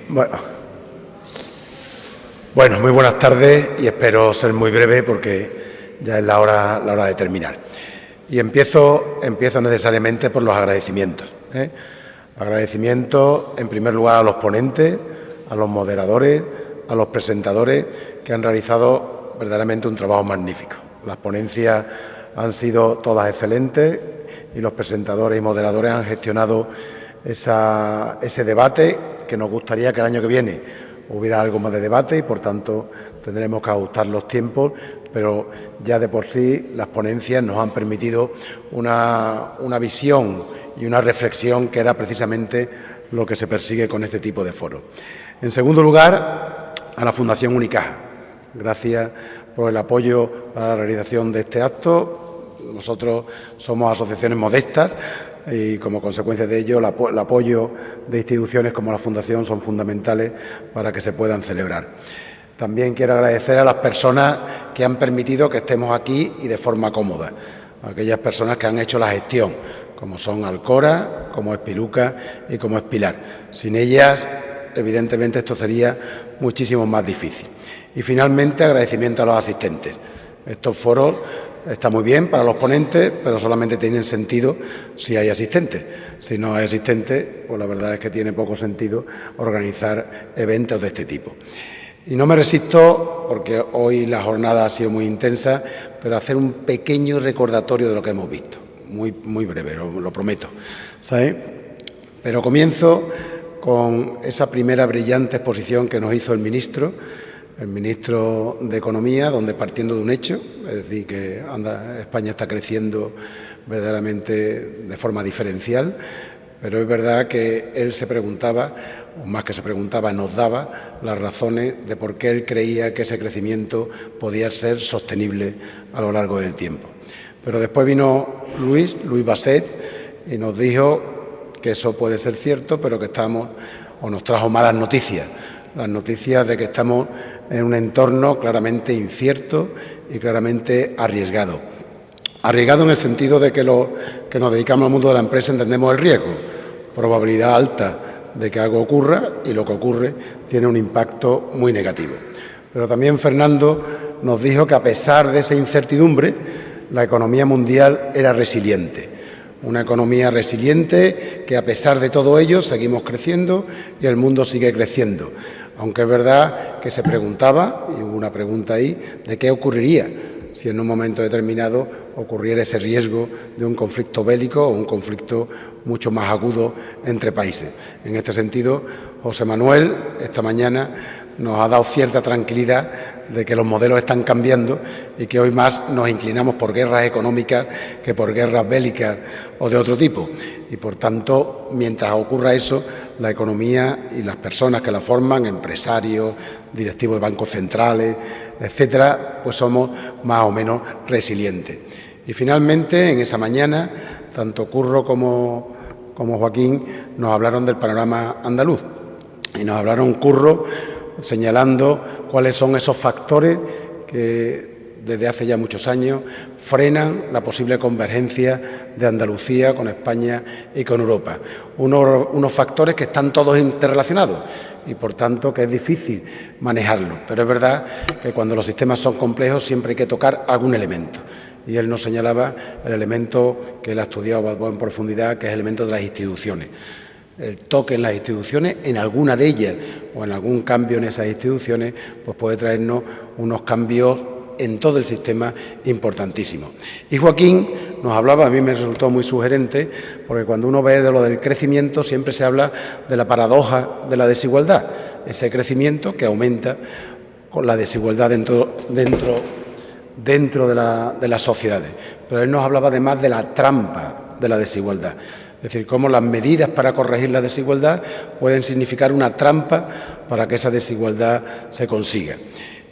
Bueno, muy buenas tardes y espero ser muy breve porque ya es la hora de terminar. Y empiezo necesariamente por los agradecimientos. Agradecimientos, en primer lugar, a los ponentes, a los moderadores, a los presentadores, que han realizado verdaderamente un trabajo magnífico. Las ponencias han sido todas excelentes y los presentadores y moderadores han gestionado ese debate, que nos gustaría que el año que viene hubiera algo más de debate y, por tanto, tendremos que ajustar los tiempos, pero ya de por sí las ponencias nos han permitido una visión y una reflexión que era precisamente lo que se persigue con este tipo de foros. En segundo lugar, a la Fundación Unicaja. Gracias por el apoyo para la realización de este acto. Nosotros somos asociaciones modestas y, como consecuencia de ello, el apoyo de instituciones como la Fundación son fundamentales para que se puedan celebrar. También quiero agradecer a las personas que han permitido que estemos aquí y de forma cómoda, aquellas personas que han hecho la gestión, como son Alcora, como es Piluca y como es Pilar. Sin ellas, evidentemente, esto sería muchísimo más difícil. Y, finalmente, agradecimiento a los asistentes. Estos foros están muy bien para los ponentes, pero solamente tienen sentido si hay asistentes. Si no hay asistentes, pues la verdad es que tiene poco sentido organizar eventos de este tipo. Y no me resisto, porque hoy la jornada ha sido muy intensa, pero hacer un pequeño recordatorio de lo que hemos visto. Muy breve, lo prometo, ¿sabes? Pero comienzo con esa primera brillante exposición que nos hizo el ministro de Economía, donde, partiendo de un hecho, es decir, que España está creciendo verdaderamente de forma diferencial, pero es verdad que él se preguntaba, o más que se preguntaba, nos daba las razones de por qué él creía que ese crecimiento podía ser sostenible a lo largo del tiempo. Pero después vino Luis Basset, y nos dijo que eso puede ser cierto, pero que nos trajo malas noticias. Las noticias de que estamos en un entorno claramente incierto y claramente arriesgado. Arriesgado en el sentido de que los que nos dedicamos al mundo de la empresa entendemos el riesgo, probabilidad alta de que algo ocurra, y lo que ocurre tiene un impacto muy negativo. Pero también Fernando nos dijo que, a pesar de esa incertidumbre, la economía mundial era resiliente. Una economía resiliente que, a pesar de todo ello, seguimos creciendo y el mundo sigue creciendo. Aunque es verdad que se preguntaba, y hubo una pregunta ahí, de qué ocurriría si en un momento determinado ocurriera ese riesgo de un conflicto bélico o un conflicto mucho más agudo entre países. En este sentido, José Manuel esta mañana nos ha dado cierta tranquilidad de que los modelos están cambiando y que hoy más nos inclinamos por guerras económicas que por guerras bélicas o de otro tipo. Y, por tanto, mientras ocurra eso, la economía y las personas que la forman, empresarios, directivos de bancos centrales, etcétera, pues somos más o menos resilientes. Y, finalmente, en esa mañana, tanto Curro como Joaquín nos hablaron del panorama andaluz. Y nos hablaron, Curro, señalando cuáles son esos factores que desde hace ya muchos años frenan la posible convergencia de Andalucía con España y con Europa. Unos factores que están todos interrelacionados y, por tanto, que es difícil manejarlos. Pero es verdad que cuando los sistemas son complejos siempre hay que tocar algún elemento. Y él nos señalaba el elemento que él ha estudiado en profundidad, que es el elemento de las instituciones. El toque en las instituciones, en alguna de ellas o en algún cambio en esas instituciones, pues puede traernos unos cambios en todo el sistema importantísimos. Y Joaquín nos hablaba, a mí me resultó muy sugerente, porque cuando uno ve de lo del crecimiento siempre se habla de la paradoja de la desigualdad, ese crecimiento que aumenta con la desigualdad dentro de las sociedades. Pero él nos hablaba además de la trampa de la desigualdad. Es decir, cómo las medidas para corregir la desigualdad pueden significar una trampa para que esa desigualdad se consiga.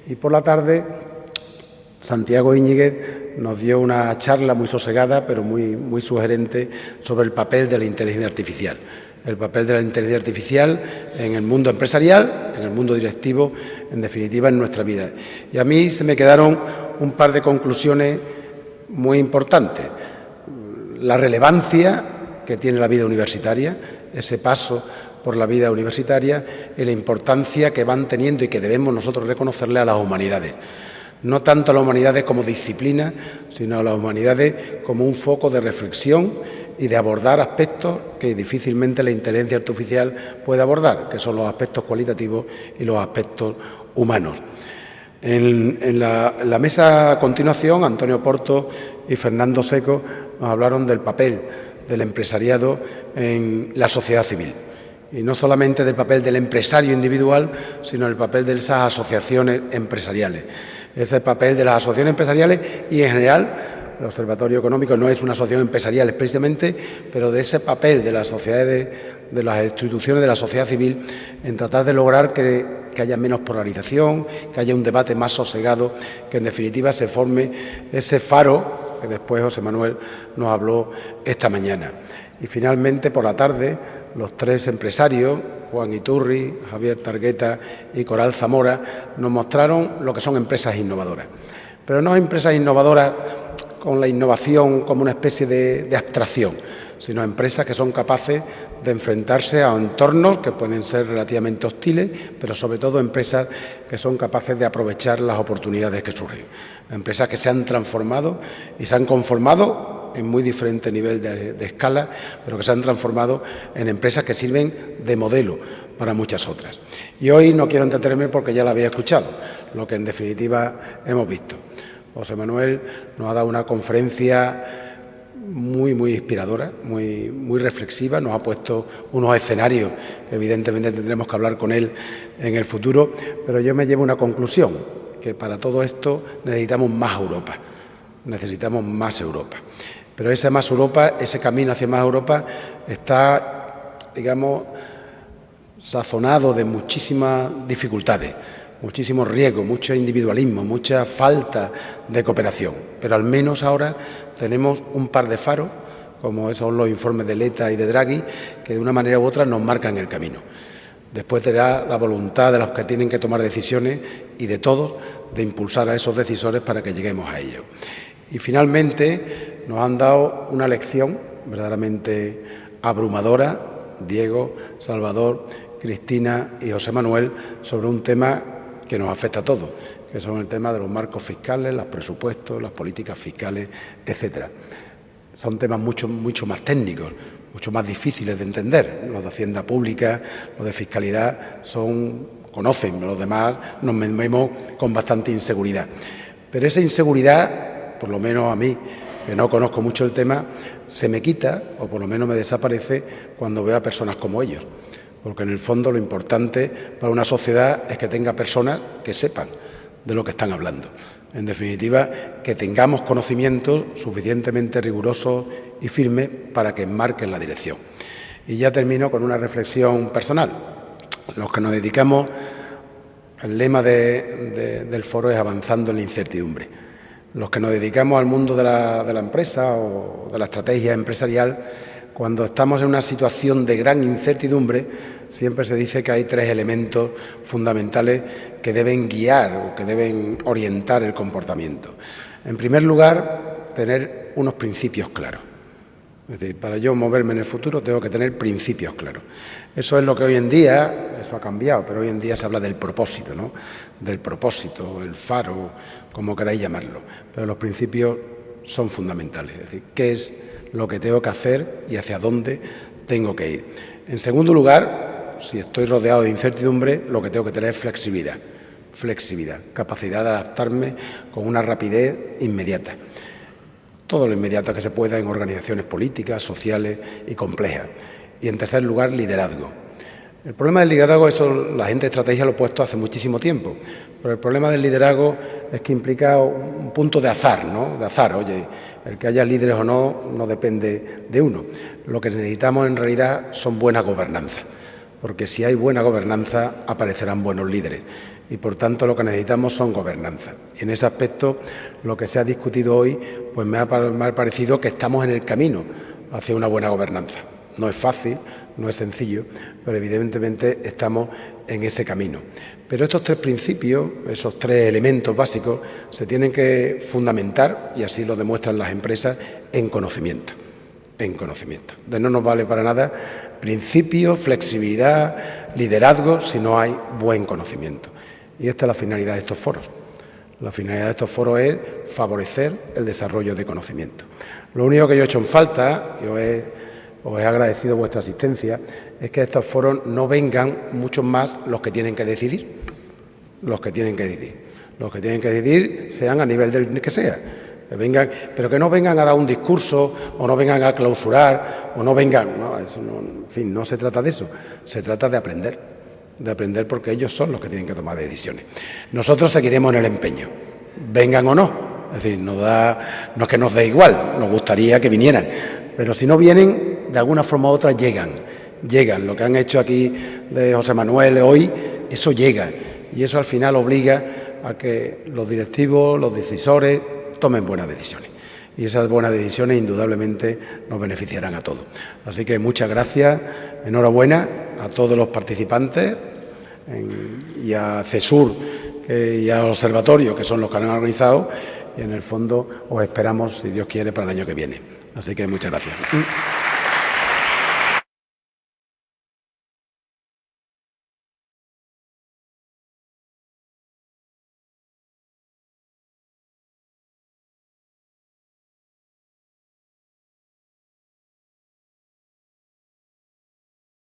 Y por la tarde, Santiago Íñiguez nos dio una charla muy sosegada, pero muy sugerente, sobre el papel de la inteligencia artificial. El papel de la inteligencia artificial en el mundo empresarial, en el mundo directivo, en definitiva, en nuestra vida. Y a mí se me quedaron un par de conclusiones muy importantes. La relevancia que tiene la vida universitaria, ese paso por la vida universitaria y la importancia que van teniendo y que debemos nosotros reconocerle a las humanidades. No tanto a las humanidades como disciplina, sino a las humanidades como un foco de reflexión y de abordar aspectos que difícilmente la inteligencia artificial puede abordar, que son los aspectos cualitativos y los aspectos humanos. En la mesa a continuación, Antonio Porto y Fernando Seco nos hablaron del papel del empresariado en la sociedad civil. Y no solamente del papel del empresario individual, sino el papel de esas asociaciones empresariales. Ese papel de las asociaciones empresariales y, en general, el Observatorio Económico no es una asociación empresarial expresamente, pero de ese papel de las sociedades, de las instituciones de la sociedad civil en tratar de lograr que haya menos polarización, que haya un debate más sosegado, que en definitiva se forme ese faro que después José Manuel nos habló esta mañana. Y finalmente, por la tarde, los tres empresarios, Juan Iturri, Javier Targueta y Coral Zamora, nos mostraron lo que son empresas innovadoras. Pero no empresas innovadoras con la innovación como una especie de abstracción, sino empresas que son capaces de enfrentarse a entornos que pueden ser relativamente hostiles, pero sobre todo empresas que son capaces de aprovechar las oportunidades que surgen. Empresas que se han transformado y se han conformado en muy diferente nivel de escala, pero que se han transformado en empresas que sirven de modelo para muchas otras. Y hoy no quiero entretenerme porque ya la había escuchado, lo que en definitiva hemos visto. José Manuel nos ha dado una conferencia muy inspiradora, muy reflexiva, nos ha puesto unos escenarios que evidentemente tendremos que hablar con él en el futuro, pero yo me llevo una conclusión, que para todo esto necesitamos más Europa, necesitamos más Europa. Pero ese más Europa, ese camino hacia más Europa está, digamos, sazonado de muchísimas dificultades, muchísimos riesgos, mucho individualismo, mucha falta de cooperación. Pero al menos ahora tenemos un par de faros, como son los informes de Letta y de Draghi, que de una manera u otra nos marcan el camino. Después será la voluntad de los que tienen que tomar decisiones y de todos de impulsar a esos decisores para que lleguemos a ello. Y finalmente nos han dado una lección verdaderamente abrumadora, Diego, Salvador, Cristina y José Manuel, sobre un tema que nos afecta a todos, que son el tema de los marcos fiscales, los presupuestos, las políticas fiscales, etcétera. Son temas mucho más técnicos, mucho más difíciles de entender. Los de Hacienda Pública, los de Fiscalidad, conocen, los demás nos movemos con bastante inseguridad. Pero esa inseguridad, por lo menos a mí, que no conozco mucho el tema, se me quita, o por lo menos me desaparece, cuando veo a personas como ellos. Porque en el fondo lo importante para una sociedad es que tenga personas que sepan de lo que están hablando. En definitiva, que tengamos conocimientos suficientemente rigurosos y firmes para que enmarquen la dirección. Y ya termino con una reflexión personal. Los que nos dedicamos, el lema del foro es avanzando en la incertidumbre. Los que nos dedicamos al mundo de la empresa o de la estrategia empresarial, cuando estamos en una situación de gran incertidumbre, siempre se dice que hay tres elementos fundamentales que deben guiar o que deben orientar el comportamiento. En primer lugar, tener unos principios claros. Es decir, para yo moverme en el futuro tengo que tener principios claros. Eso es lo que hoy en día, eso ha cambiado, pero hoy en día se habla del propósito, ¿no? Del propósito, el faro, como queráis llamarlo. Pero los principios son fundamentales. Es decir, ¿qué es lo que tengo que hacer y hacia dónde tengo que ir? En segundo lugar, si estoy rodeado de incertidumbre, lo que tengo que tener es flexibilidad, capacidad de adaptarme con una rapidez inmediata. Todo lo inmediato que se pueda en organizaciones políticas, sociales y complejas. Y en tercer lugar, liderazgo. El problema del liderazgo, eso la gente de estrategia lo ha puesto hace muchísimo tiempo, pero el problema del liderazgo es que implica un punto de azar, ¿no? De azar, oye, el que haya líderes o no depende de uno. Lo que necesitamos en realidad son buena gobernanza, porque si hay buena gobernanza aparecerán buenos líderes y por tanto lo que necesitamos son gobernanza. Y en ese aspecto lo que se ha discutido hoy pues me ha parecido que estamos en el camino hacia una buena gobernanza. No es fácil, no es sencillo, pero evidentemente estamos en ese camino. Pero estos tres principios, esos tres elementos básicos, se tienen que fundamentar, y así lo demuestran las empresas, en conocimiento. en conocimiento. No nos vale para nada principios, flexibilidad, liderazgo, si no hay buen conocimiento. Y esta es la finalidad de estos foros. La finalidad de estos foros es favorecer el desarrollo de conocimiento. Lo único que yo he hecho en falta, y os he agradecido vuestra asistencia, es que estos foros no vengan muchos más los que tienen que decidir. Los que tienen que decidir. Los que tienen que decidir sean a nivel del que sea. Pero que no vengan a dar un discurso o no vengan a clausurar o no vengan... No, eso no, en fin, no se trata de eso. Se trata de aprender porque ellos son los que tienen que tomar decisiones. Nosotros seguiremos en el empeño, vengan o no. Es decir, no es que nos dé igual, nos gustaría que vinieran. Pero si no vienen, de alguna forma u otra llegan. Lo que han hecho aquí de José Manuel hoy, eso llega. Y eso al final obliga a que los directivos, los decisores, tomen buenas decisiones. Y esas buenas decisiones indudablemente nos beneficiarán a todos. Así que muchas gracias, enhorabuena a todos los participantes y a CESUR y al Observatorio, que son los que han organizado, y en el fondo os esperamos, si Dios quiere, para el año que viene. Así que muchas gracias.